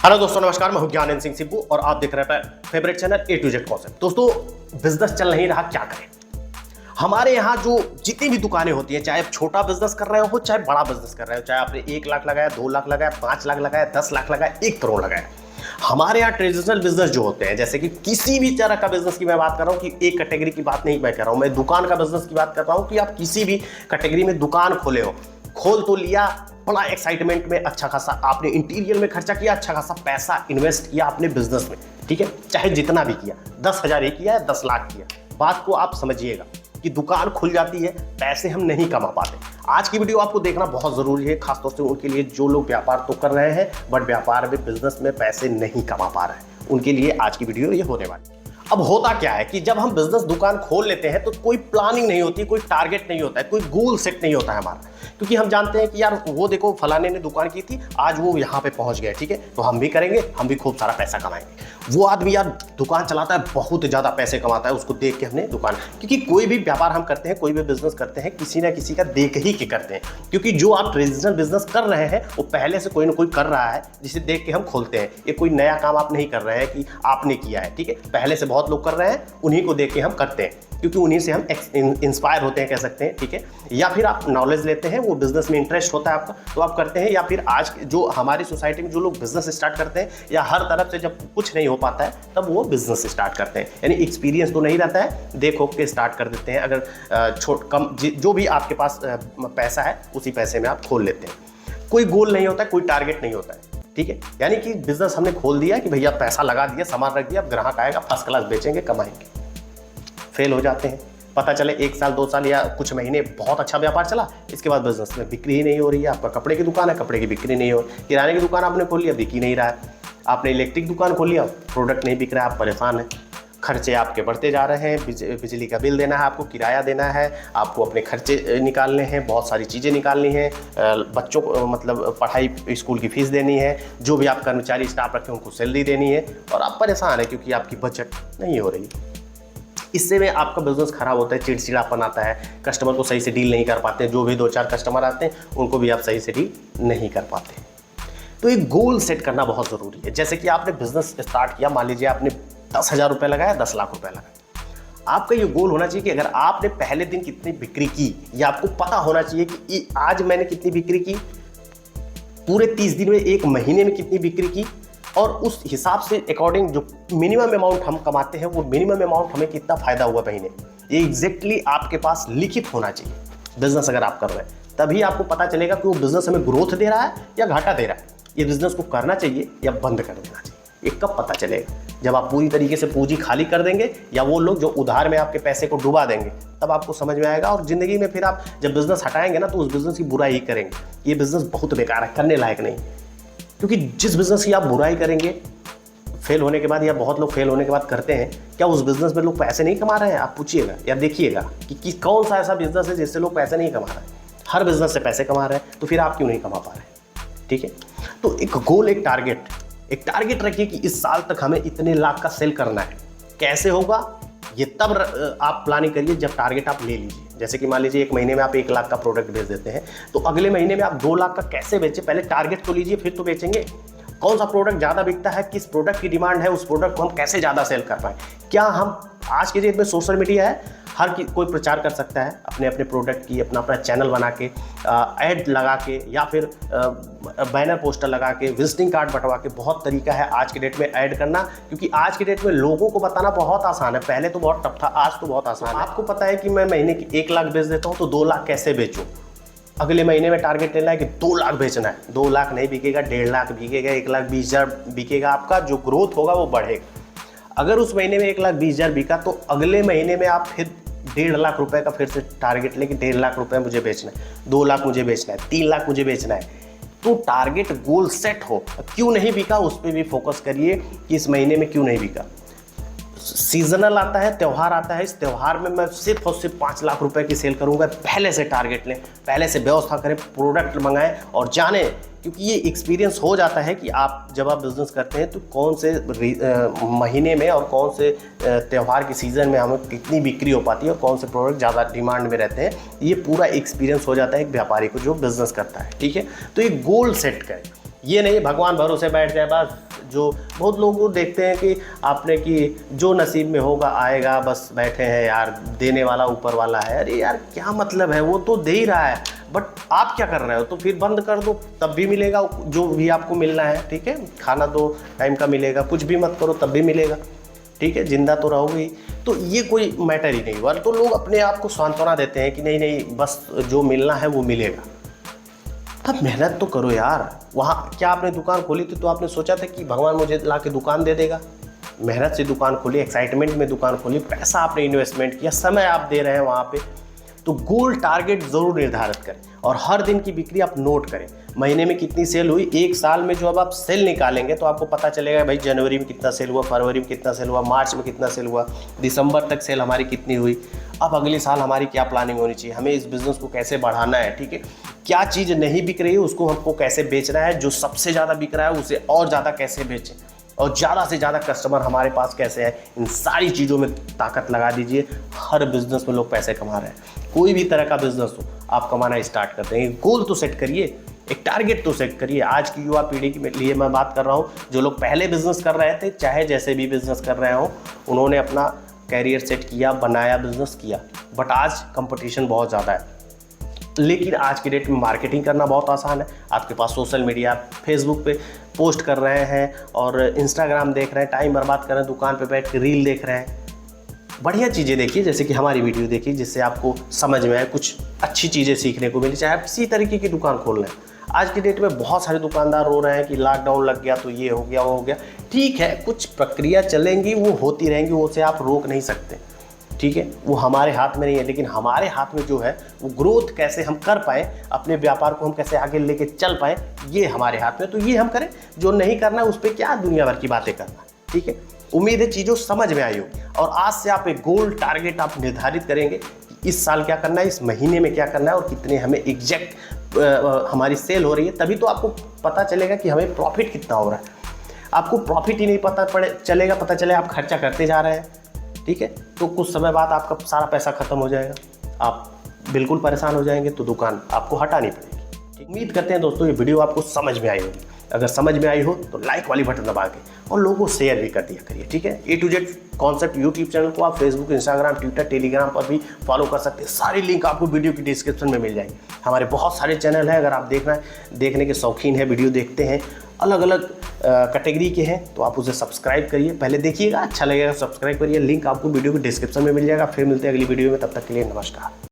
Hello दोस्तों, नमस्कार। मैं हूं ज्ञानेंद्र सिंह सिब्बू और आप देख रहे हैं favourite channel A to Z concept. दोस्तों, बिजनेस चल नहीं रहा, क्या करें। हमारे यहाँ जो जितनी भी दुकानें होती हैं, चाहे आप छोटा बिजनेस कर रहे हो चाहे बड़ा बिजनेस कर रहे हो, चाहे आपने 1 लाख लगाया, 2 लाख लगाया, 5 लाख लगाया, 10 लाख लगाया, 1 करोड़ लगाया, हमारे यहाँ ट्रेडिशनल बिजनेस जो होते हैं, जैसे कि किसी भी तरह का बिजनेस की मैं बात कर रहा हूँ कि एक कैटेगरी की बात नहीं मैं कर रहा हूँ, मैं दुकान का बिजनेस की बात कर रहा हूँ कि आप किसी भी कैटेगरी में दुकान खोले हो, खोल तो लिया, बड़ा एक्साइटमेंट में अच्छा खासा आपने इंटीरियर में खर्चा किया, अच्छा खासा पैसा इन्वेस्ट किया आपने बिजनेस में, ठीक है, चाहे जितना भी किया, 10,000 ही किया है, 10 लाख किया, बात को आप समझिएगा कि दुकान खुल जाती है, पैसे हम नहीं कमा पाते। आज की वीडियो आपको देखना बहुत जरूरी है, खासतौर से उनके लिए जो लोग व्यापार तो कर रहे हैं बट व्यापार में बिजनेस में पैसे नहीं कमा पा रहे हैं, उनके लिए आज की वीडियो ये होने वाली है। अब होता क्या है कि जब हम बिजनेस दुकान खोल लेते हैं तो कोई प्लानिंग नहीं होती, कोई टारगेट नहीं होता है, कोई गोल सेट नहीं होता है हमारा, क्योंकि हम जानते हैं कि यार वो देखो फलाने ने दुकान की थी, आज वो यहाँ पे पहुंच गए, ठीक है, तो हम भी करेंगे, हम भी खूब सारा पैसा कमाएंगे। वो आदमी यार दुकान चलाता है, बहुत ज़्यादा पैसे कमाता है, उसको देख के हमने दुकान, क्योंकि कोई भी व्यापार हम करते हैं, कोई भी बिजनेस करते हैं, किसी ना किसी का देख ही के करते हैं, क्योंकि जो आप ट्रेडिशनल बिजनेस कर रहे हैं वो पहले से कोई ना कोई कर रहा है जिसे देख के हम खोलते हैं। ये कोई नया काम आप नहीं कर रहे हैं कि आपने किया है, ठीक है, पहले से बहुत लोग कर रहे हैं, उन्हीं को देख के हम करते हैं, क्योंकि उन्हीं से हम इंस्पायर होते हैं, कह सकते हैं, ठीक है, या फिर आप नॉलेज लेते हैं, वो बिजनेस में इंटरेस्ट होता है आपका तो आप करते हैं, या फिर आज जो हमारी सोसाइटी में जो लोग बिजनेस स्टार्ट करते हैं या हर तरफ से जब कुछ नहीं हो पाता है तब वो बिजनेस स्टार्ट करते हैं, यानी एक्सपीरियंस तो नहीं रहता है, देख हो के स्टार्ट कर देते हैं। अगर कम जो भी आपके पास पैसा है उसी पैसे में आप खोल लेते हैं, कोई गोल नहीं होता है, कोई टारगेट नहीं होता है, ठीक है, यानी कि बिजनेस हमने खोल दिया कि भैया पैसा लगा दिया, सामान रख दिया, अब ग्राहक आएगा, फर्स्ट क्लास बेचेंगे, कमाएंगे। फेल हो जाते हैं, पता चले 1 साल 2 साल या कुछ महीने बहुत अच्छा व्यापार चला, इसके बाद बिजनेस में बिक्री ही नहीं हो रही है। आपका कपड़े की दुकान है, कपड़े की बिक्री नहीं हो रही, किराने की दुकान आपने खोल लिया, बिक ही नहीं रहा है, आपने इलेक्ट्रिक दुकान खोल लिया, प्रोडक्ट नहीं बिक रहा है, आप परेशान हैं, खर्चे आपके बढ़ते जा रहे हैं, बिजली का बिल देना है, आपको किराया देना है, आपको अपने खर्चे निकालने हैं, बहुत सारी चीज़ें निकालनी हैं, बच्चों को मतलब पढ़ाई स्कूल की फीस देनी है, जो भी आप कर्मचारी स्टाफ रखें उनको सैलरी देनी है, और आप परेशान हैं क्योंकि आपकी बजट नहीं हो रही। इससे में आपका बिजनेस खराब होता है, चिड़चिड़ापन आता है, कस्टमर को सही से डील नहीं कर पाते, जो भी 2-4 कस्टमर आते हैं उनको भी आप सही से डील नहीं कर पाते। तो एक गोल सेट करना बहुत ज़रूरी है। जैसे कि आपने बिजनेस स्टार्ट किया, मान लीजिए आपने 10,000 रुपये लगाया, 10 लाख रुपये लगाया, आपका ये गोल होना चाहिए कि अगर आपने पहले दिन कितनी बिक्री की, या आपको पता होना चाहिए कि आज मैंने कितनी बिक्री की, पूरे 30 दिन में, 1 महीने में कितनी बिक्री की, और उस हिसाब से अकॉर्डिंग जो मिनिमम अमाउंट हम कमाते हैं वो मिनिमम अमाउंट हमें कितना फायदा हुआ महीने, ये एग्जैक्टली आपके पास लिखित होना चाहिए। बिजनेस अगर आप कर रहे हैं तभी आपको पता चलेगा कि वो बिजनेस हमें ग्रोथ दे रहा है या घाटा दे रहा है, ये बिजनेस को करना चाहिए या बंद कर देना चाहिए। ये कब पता चलेगा? जब आप पूरी तरीके से पूंजी खाली कर देंगे, या वो लोग जो उधार में आपके पैसे को डुबा देंगे, तब आपको समझ में आएगा। और जिंदगी में फिर आप जब बिजनेस हटाएंगे ना तो उस बिजनेस की बुराई ही करेंगे, ये बिजनेस बहुत बेकार है, करने लायक नहीं, क्योंकि जिस बिजनेस की आप बुराई करेंगे फेल होने के बाद, या बहुत लोग फेल होने के बाद करते हैं, क्या उस बिजनेस में लोग पैसे नहीं कमा रहे हैं? आप पूछिएगा या देखिएगा कि कौन सा ऐसा बिजनेस है जिससे लोग पैसे नहीं कमा रहे हैं। हर बिजनेस से पैसे कमा रहे हैं, तो फिर आप क्यों नहीं कमा पा रहे हैं? ठीक है, तो एक गोल, एक टारगेट रखिए कि इस साल तक हमें इतने लाख का सेल करना है। कैसे होगा ये तब आप प्लानिंग करिए जब टारगेट आप ले लीजिए। जैसे कि मान लीजिए 1 महीने में आप 1 लाख का प्रोडक्ट बेच देते हैं, तो अगले महीने में आप 2 लाख का कैसे बेचें, पहले टारगेट तो लीजिए, फिर तो बेचेंगे। कौन सा प्रोडक्ट ज़्यादा बिकता है, किस प्रोडक्ट की डिमांड है, उस प्रोडक्ट को हम कैसे ज़्यादा सेल कर पाएँ। क्या हम आज के डेट में सोशल मीडिया है, हर कोई प्रचार कर सकता है अपने अपने प्रोडक्ट की, अपना चैनल बना के, ऐड लगा के, या फिर बैनर पोस्टर लगा के, विजिटिंग कार्ड बंटवा के, बहुत तरीका है आज के डेट में ऐड करना, क्योंकि आज के डेट में लोगों को बताना बहुत आसान है। पहले तो बहुत टफ था, आज तो बहुत आसान है। आपको पता है कि मैं महीने की 1 लाख बेच देता हूँ, तो 2 लाख कैसे बेचूँ? अगले महीने में टारगेट लेना है कि 2 लाख बेचना है। 2 लाख नहीं बिकेगा, 1.5 लाख बिकेगा, 1,20,000 बिकेगा, आपका जो ग्रोथ होगा वो बढ़ेगा। अगर उस महीने में 1,20,000 बिका, तो अगले महीने में आप फिर 1.5 लाख रुपए का फिर से टारगेट लेके 1.5 लाख रुपए मुझे बेचना है, 2 लाख मुझे बेचना है, 3 लाख मुझे बेचना है। तो टारगेट गोल सेट हो, क्यों नहीं बिका उस पर भी फोकस करिए कि इस महीने में क्यों नहीं बिका। सीजनल आता है, त्यौहार आता है, इस त्यौहार में मैं सिर्फ और सिर्फ 5 लाख रुपए की सेल करूंगा। पहले से टारगेट लें, पहले से व्यवस्था करें, प्रोडक्ट मंगाएं और जानें, क्योंकि ये एक्सपीरियंस हो जाता है कि आप जब आप बिजनेस करते हैं तो कौन से महीने में और कौन से त्यौहार के सीज़न में हमें कितनी बिक्री हो पाती है और कौन से प्रोडक्ट ज़्यादा डिमांड में रहते हैं। ये पूरा एक्सपीरियंस हो जाता है एक व्यापारी को जो बिजनेस करता है। ठीक है, तो ये गोल सेट करें, ये नहीं भगवान भरोसे बैठ जाए बस जो बहुत लोगों को देखते हैं कि आपने कि जो नसीब में होगा आएगा, बस बैठे हैं यार, देने वाला ऊपर वाला है। अरे यार क्या मतलब है, वो तो दे ही रहा है, बट आप क्या कर रहे हो? तो फिर बंद कर दो, तब भी मिलेगा जो भी आपको मिलना है। ठीक है, खाना 2 टाइम का मिलेगा, कुछ भी मत करो तब भी मिलेगा। ठीक है, जिंदा तो रहोगे ही। तो ये कोई मैटर ही नहीं हुआ। तो लोग अपने आप को सांत्वना देते हैं कि नहीं नहीं, बस जो मिलना है वो मिलेगा। तब मेहनत तो करो यार। वहाँ क्या आपने दुकान खोली थी तो आपने सोचा था कि भगवान मुझे ला के दुकान दे देगा? मेहनत से दुकान खोली, एक्साइटमेंट में दुकान खोली, पैसा आपने इन्वेस्टमेंट किया, समय आप दे रहे हैं वहाँ पे। तो गोल टारगेट ज़रूर निर्धारित करें और हर दिन की बिक्री आप नोट करें। महीने में कितनी सेल हुई, एक साल में जो अब आप सेल निकालेंगे तो आपको पता चलेगा भाई जनवरी में कितना सेल हुआ, फरवरी में कितना सेल हुआ, मार्च में कितना सेल हुआ, दिसंबर तक सेल हमारी कितनी हुई। अब अगले साल हमारी क्या प्लानिंग होनी चाहिए, हमें इस बिज़नेस को कैसे बढ़ाना है। ठीक है, क्या चीज़ नहीं बिक रही है उसको हमको कैसे बेचना है, जो सबसे ज़्यादा बिक रहा है उसे और ज़्यादा कैसे बेचें, और ज़्यादा से ज़्यादा कस्टमर हमारे पास कैसे है। इन सारी चीज़ों में ताकत लगा दीजिए। हर बिज़नेस में लोग पैसे कमा रहे हैं, कोई भी तरह का बिज़नेस हो आप कमाना स्टार्ट कर देंगे। गोल तो सेट करिए, एक टारगेट तो सेट करिए। आज की युवा पीढ़ी के लिए मैं बात कर रहा हूँ, जो लोग पहले बिज़नेस कर रहे थे, चाहे जैसे भी बिज़नेस कर रहे हो, उन्होंने अपना कैरियर सेट किया, बनाया, बिज़नेस किया। बट आज कंपटीशन बहुत ज़्यादा है, लेकिन आज की डेट में मार्केटिंग करना बहुत आसान है। आपके पास सोशल मीडिया, फेसबुक पे पोस्ट कर रहे हैं और इंस्टाग्राम देख रहे हैं, टाइम बर्बाद कर रहे हैं, दुकान पे बैठ के रील देख रहे हैं। बढ़िया चीज़ें देखिए, जैसे कि हमारी वीडियो देखिए, जिससे आपको समझ में आए, कुछ अच्छी चीज़ें सीखने को मिली। चाहे आप किसी तरीके की दुकान खोल रहे हैं, आज की डेट में बहुत सारे दुकानदार रो रहे हैं कि लॉकडाउन लग गया तो ये हो गया वो हो गया। ठीक है, कुछ प्रक्रिया चलेंगी, वो होती रहेंगी, उसे आप रोक नहीं सकते। ठीक है, वो हमारे हाथ में नहीं है, लेकिन हमारे हाथ में जो है वो ग्रोथ कैसे हम कर पाए, अपने व्यापार को हम कैसे आगे लेके चल पाए, ये हमारे हाथ में। तो ये हम करें, जो नहीं करना है उस पर क्या दुनिया भर की बातें करना। ठीक है, उम्मीद है चीज़ों समझ में आई होगी और आज से आप एक गोल टारगेट आप निर्धारित करेंगे कि इस साल क्या करना है, इस महीने में क्या करना है और कितने हमें एग्जैक्ट हमारी सेल हो रही है। तभी तो आपको पता चलेगा कि हमें प्रॉफिट कितना हो रहा है। आपको प्रॉफिट ही नहीं पता चले आप खर्चा करते जा रहे हैं। ठीक है, तो कुछ समय बाद आपका सारा पैसा खत्म हो जाएगा, आप बिल्कुल परेशान हो जाएंगे, तो दुकान आपको हटानी पड़ेगी। उम्मीद करते हैं दोस्तों ये वीडियो आपको समझ में आई होगी। अगर समझ में आई हो तो लाइक वाली बटन दबा के और लोगों को शेयर भी कर दिया करिए। ठीक है, A to Z concept YouTube channel को आप फेसबुक, इंस्टाग्राम, ट्विटर, टेलीग्राम पर भी फॉलो कर सकते हैं। सारी लिंक आपको वीडियो की डिस्क्रिप्शन में मिल जाएगी। हमारे बहुत सारे चैनल हैं, अगर आप देखने के शौकीन हैं, वीडियो देखते हैं, अलग अलग कैटेगरी के हैं, तो आप उसे सब्सक्राइब करिए। पहले देखिएगा, अच्छा लगेगा सब्सक्राइब करिए। लिंक आपको वीडियो की डिस्क्रिप्शन में मिल जाएगा। फिर मिलते हैं अगली वीडियो में, तब तक के लिए नमस्कार।